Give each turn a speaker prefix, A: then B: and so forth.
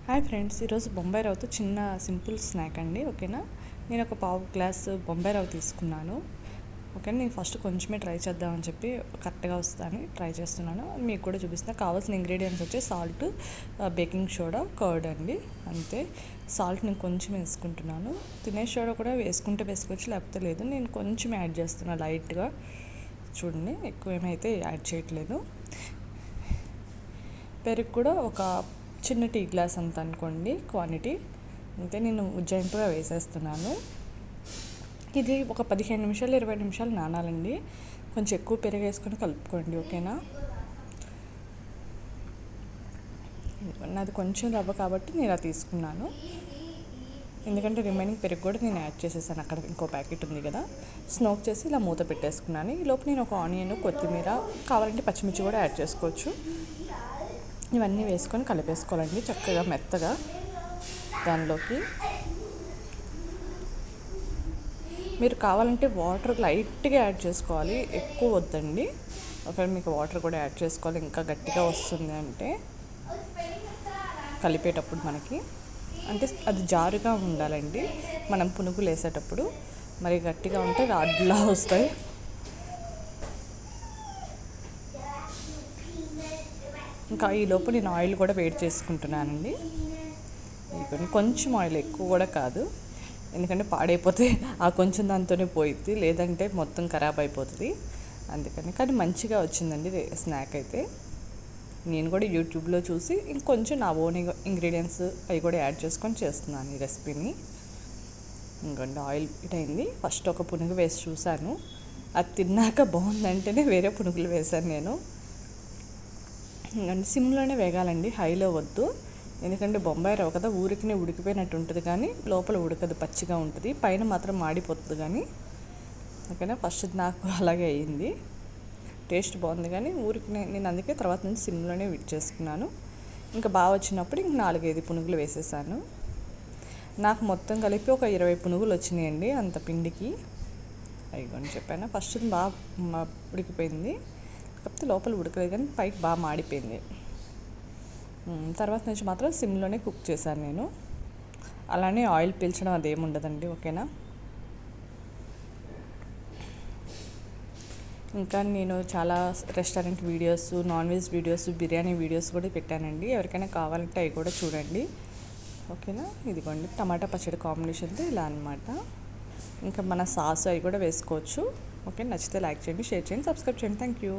A: Hi friends, ఈరోజు బొంబాయి రవ్వతో చిన్న సింపుల్ స్నాక్ అండి. ఓకేనా, నేను ఒక పావు గ్లాసు బొంబాయి రవ్వ తీసుకున్నాను. ఓకేనా, నేను ఫస్ట్ కొంచెమే ట్రై చేద్దామని చెప్పి కరెక్ట్గా వస్తుందని ట్రై చేస్తున్నాను. మీకు కూడా చూపిస్తున్నా. కావాల్సిన ఇంగ్రీడియంట్స్ వచ్చి సాల్ట్, బేకింగ్ సోడా, కర్డ్ అండి. అంతే. సాల్ట్ నేను కొంచెం వేసుకుంటున్నాను. తినే సోడా కూడా వేసుకుంటే వేసుకోవచ్చు, లేకపోతే లేదు. నేను కొంచెం యాడ్ చేస్తున్నాను లైట్గా. చూడండి, ఎక్కువ ఏమైతే యాడ్ చేయట్లేదు. పెరుగు కూడా ఒక చిన్న టీ గ్లాస్ అంత అనుకోండి క్వాంటిటీ. అయితే నేను ఉజ్జాయింపుగా వేసేస్తున్నాను. ఇది ఒక 15 నిమిషాలు 20 నిమిషాలు నానాలండి. కొంచెం ఎక్కువ పెరుగు వేసుకొని కలుపుకోండి. ఓకేనా, నాది కొంచెం రవ్వ కాబట్టి నేను ఇలా తీసుకున్నాను. ఎందుకంటే రిమైనింగ్ పెరుగు కూడా నేను యాడ్ చేసేసాను. అక్కడ ఇంకో ప్యాకెట్ ఉంది కదా, స్మోక్ చేసి ఇలా మూత పెట్టేసుకున్నాను. ఈ లోపు నేను ఒక ఆనియన్, కొత్తిమీర, కావాలంటే పచ్చిమిర్చి కూడా యాడ్ చేసుకోవచ్చు. ఇవన్నీ వేసుకొని కలిపేసుకోవాలండి చక్కగా మెత్తగా. దానిలోకి మీరు కావాలంటే వాటర్ లైట్గా యాడ్ చేసుకోవాలి, ఎక్కువ వద్దండి. ఒకవేళ మీకు వాటర్ కూడా యాడ్ చేసుకోవాలి, ఇంకా గట్టిగా వస్తుంది అంటే కలిపేటప్పుడు మనకి అంటే అది జారుగా ఉండాలండి. మనం పునుగులు వేసేటప్పుడు మరి గట్టిగా ఉంటే రాడ్లా వస్తాయి. ఇంకా ఈ లోపు నేను ఆయిల్ కూడా వేడి చేసుకుంటున్నానండి. కొంచెం ఆయిల్, ఎక్కువ కూడా కాదు, ఎందుకంటే పాడైపోతే ఆ కొంచెం దాంతోనే పోయిద్ది, లేదంటే మొత్తం ఖరాబ్ అయిపోతుంది. అందుకని కానీ మంచిగా వచ్చిందండి స్నాక్ అయితే. నేను కూడా యూట్యూబ్లో చూసి ఇంకొంచెం నా ఓన్ ఇంగ్రీడియంట్స్ అవి కూడా యాడ్ చేసుకొని చేస్తున్నాను ఈ రెసిపీని. ఇంకొంచెం ఆయిల్ ఇటైంది. ఫస్ట్ ఒక పునుగు వేసి చూశాను, అది తిన్నాక బాగుందంటేనే వేరే పునుగులు వేశాను నేను. సిమ్లోనే వేగాలండి, హైలో వద్దు. ఎందుకంటే బొంబాయి రవ్వ కదా, ఊరికినే ఉడికిపోయినట్టు ఉంటుంది కానీ లోపల ఉడకదు, పచ్చిగా ఉంటుంది. పైన మాత్రం మాడిపోతుంది కానీ. ఓకేనా, ఫస్ట్ నాకు అలాగే అయ్యింది. టేస్ట్ బాగుంది కానీ ఊరికి నేను అందుకే తర్వాత నుంచి సిమ్లోనే చేసుకున్నాను. ఇంకా బాగా వచ్చినప్పుడు ఇంక 4-5 పునుగులు వేసేసాను. నాకు మొత్తం కలిపి ఒక 20 పునుగులు వచ్చినాయండి అంత పిండికి. అయిగోని చెప్పాను, ఫస్ట్ బాగా ఉడికిపోయింది, కాకపోతే లోపల ఉడకలేదు కానీ పైకి బాగా మాడిపోయింది. తర్వాత నుంచి మాత్రం సిమ్లోనే కుక్ చేశాను నేను. అలానే ఆయిల్ పీల్చడం అదేమి ఉండదండి. ఓకేనా, ఇంకా నేను చాలా restaurant videos, non veg videos, biryani videos కూడా పెట్టానండి. ఎవరికైనా కావాలంటే అవి కూడా చూడండి. ఓకేనా, ఇదిగోండి టమాటా పచ్చడి కాంబినేషన్తో ఇలా అనమాట. ఇంకా మన సాస్ అవి కూడా వేసుకోవచ్చు. ఓకే, నచ్చితే లైక్ చేయండి, షేర్ చేయండి, సబ్స్క్రైబ్ చేయండి. Thank you.